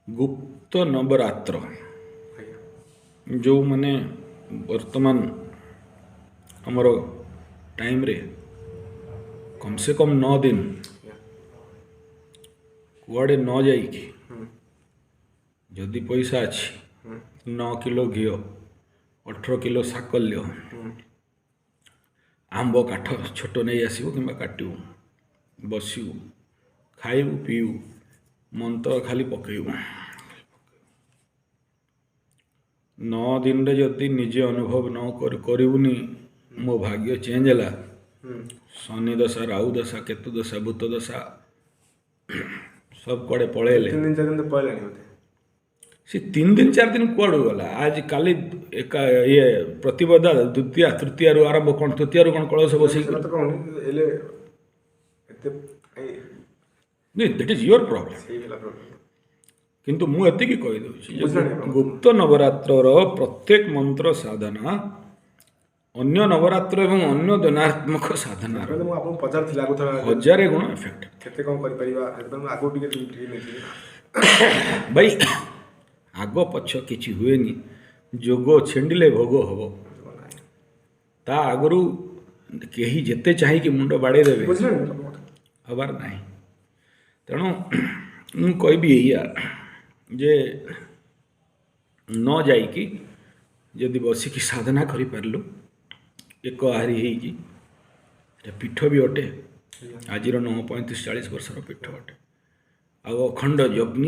गुप्त नवरात्र जो मैंने वर्तमान हमर टाइम रे कम से कम 9 दिन कुआड़े न जाइकी जदि पैसा अच्छी 9 किलो घी 18 किलो साकल्य आंब काठ छोट नहीं आसो कि काटू बसू खाइबू पीऊ मंत्र खाली पकेबू 9 दिन रे जदि निजे अनुभव न करूनी मो भाग्य चेंज है। शनि दशा राहु दशा केतु दशा भूत दशा सब कड़े पड़ेले 3 दिन 4 दिन तो पहले होते सी 3 दिन 4 दिन कुआड़ू गला आज काली एक ये प्रतिपदा द्वितीय तृतीय रु आरंभ कौन तृतीय रु कौन कलश बस तो कौन एले एते नहीं दैट इज योर प्रॉब्लम सही वाला प्रॉब्लम किंतु मु एति की कहि दउछि गुप्त नवरात्रर प्रत्येक मंत्र साधना अन्य नवरात्र एवं अन्य दिनात्मक साधना मु आपन पचार थिला को थरा हजारे गुण इफेक्ट केते कम करि परिबा एकदम आगो टिके नहीं भाई आग पछ किछि हुएनी जोग छेंडिले भोग हबो ता आगरु केही जेते चाहि कि मुंड बाड़े देबे बुझले हबार नाही तेणु मु कहबी एया जे न जाइकी जदि बसिकी साधना करि पारलु एक आहारी होगी पीठ भी अटे आज 9 35 40 वर्षर पीठ अटे अखंड यज्ञ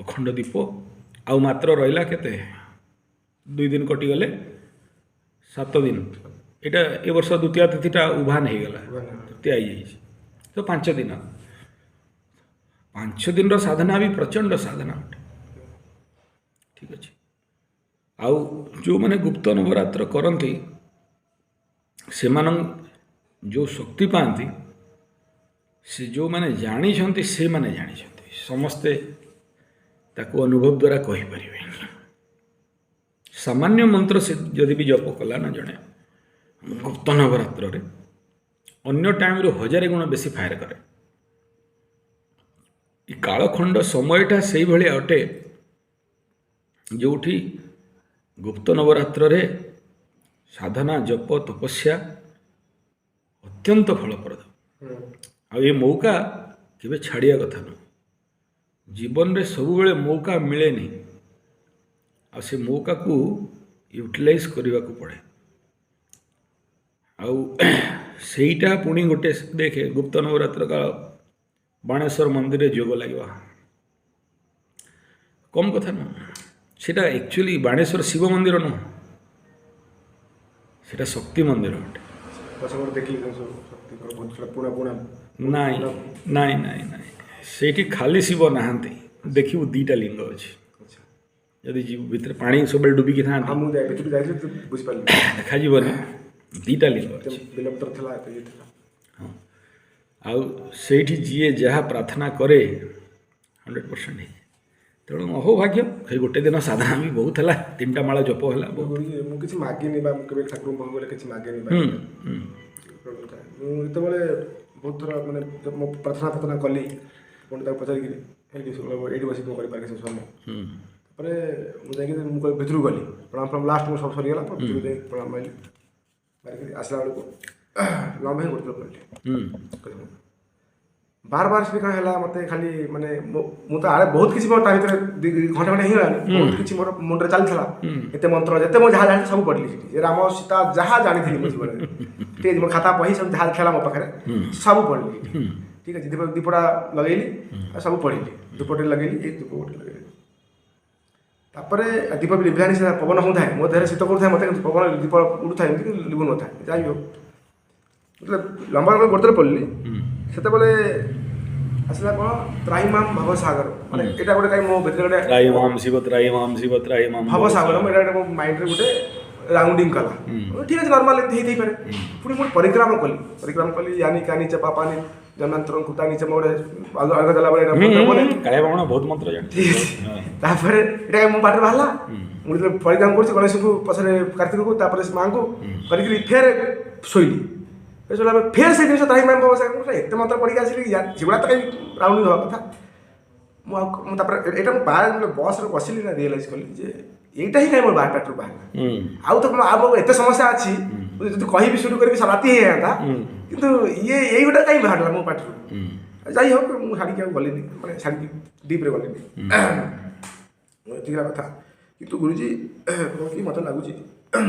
अखंड दीप आउ मात्र रहा केते 2 दिन कटिगले 7 दिन यहाँ ए वर्ष द्वितीय तिथिटा उभान हो गला तृतीय आई तो 5 दिन 5 दिन साधना भी प्रचंड साधना अटे ठीक अच्छे आउ जो मैंने गुप्त नवरात्र करती से जो शक्ति पाती से जो मैंने जानी से मैंने जानी समस्ते ताको अनुभव द्वारा कही पारे सामान्य मंत्र से जदि भी जप कला ना जड़े गुप्त नवरात्र रे अन्य टाइम रो 1000 गुण बेसी फायर करे कालखंड समयटा से भाई अटे जोठी गुप्त नवरात्र रे साधना जप तपस्या अत्यंत फलप्रद आ ये मौका केबे छाड़िया कथा न जीवन रे सब बेले मौका मिले नहीं आ से मौका को यूटिलाइज करने को पड़े आउ सेईटा पुणी गोटे देखे गुप्त नवरात्र काल बाणेश्वर मंदिर जोग लगे कम कथा न सेटा एक्चुअली बाणेश्वर शिव मंदिर न सेटा शक्ति मंदिर नाई नाई नाई नाई सेठी खाली शिव नहांती देखिबू 2टा लिंग अच्छे जदि जीव भितर पानी सब डुबिकी था देखा जीवन 2टा लिंग हाँ आउ सेठी जीए जहाँ प्रार्थना करे 100% तेणु अहो भाग्य कई गोटे दिन साधना भी बहुत है 3टा माला जप है मुझे मागिनी ठाकुर बोले किसी मागेनि मुझे बहुत थर मैंने प्रार्थना कली पुणी पचारि ये बस कर समय मुझे भितर गली प्रणाम लास्ट में सब सरीगला प्रणाम माइली मारिक आसला बेलू लंबे गोटे बार बार से कौन है मत खाली माने मुझे आड़े बहुत किसी मोर घंटे घंटे हिगला बहुत किसी मोर मुंडे चलता एत मंत्र जिते मुझे जहाँ जानी सब पढ़ली राम सीता जहाँ जानी मो जीवन ठीक है मो खाता बही सब जहाँ था मो पाखे सब पढ़ली ठीक है दीप दीपटा लगेली सब पढ़ली धूपटे लगेली धूप गोटे लगेली तापर दीप भी लिभानी से पवन होता है मो देह शीत करूँ मत पवन दीप उड़ू था लिभु न था जाई हो मतलब लंबा लंबा गोटे पढ़ली से आसला कौन त्राईमाम भवसागर माने एटा गोटे कहीं मो भीतर गोटे त्राईमाम शिव त्राईमाम भवसागर एटा मो माइंड रे गोटे राउंडिंग कला ठीक है नॉर्मल हेई पारे पुणी मुझे परिक्रमा कली यानी कानी च पापानी जन्मांतर कुतानी च मोड़े आग आग दला बले काले बामण बहुत मंत्र जान तापर एटा मो बाटर बाहला मुझे परिक्रमा करछि गणेश को पछरे कार्तिक को तापर से मां को करी फेर सोइली फेर से जिन त्राईमाम भवसागर एत मंत्र पढ़ी आसिली जीवना तो कहीं राउंडिंग हवा कथा ମୁଁ ତାପରେ ଏଇଟା ମୁଁ ବସ୍ରେ ବସିଲି ନା ରିଏଲାଇଜ୍ କଲି ଯେ ଏଇଟା ହିଁ କାହିଁ ମୋର ପାଟିରୁ ବାହାରିଲା। ଆଉ ତ ଆଉ ଏତେ ସମସ୍ୟା ଅଛି ଯଦି କହିବି ଶୁରୁ କରିବି ରାତି ହେଇଯାଆନ୍ତା, କିନ୍ତୁ ଏଇ ଗୋଟେ କାହିଁ ବାହାରିଲା ମୋ ପାଟିରୁ। ଯାଇ ହଉ ମୁଁ ଛାଡ଼ିକି ଆଉ ଗଲିନି, ମାନେ ଛାଡ଼ିକି ଡିପ୍ରେ ଗଲିନି। ଏତିକି କଥା। କିନ୍ତୁ ଗୁରୁଜୀ କ'ଣ କି ମୋତେ ଲାଗୁଛି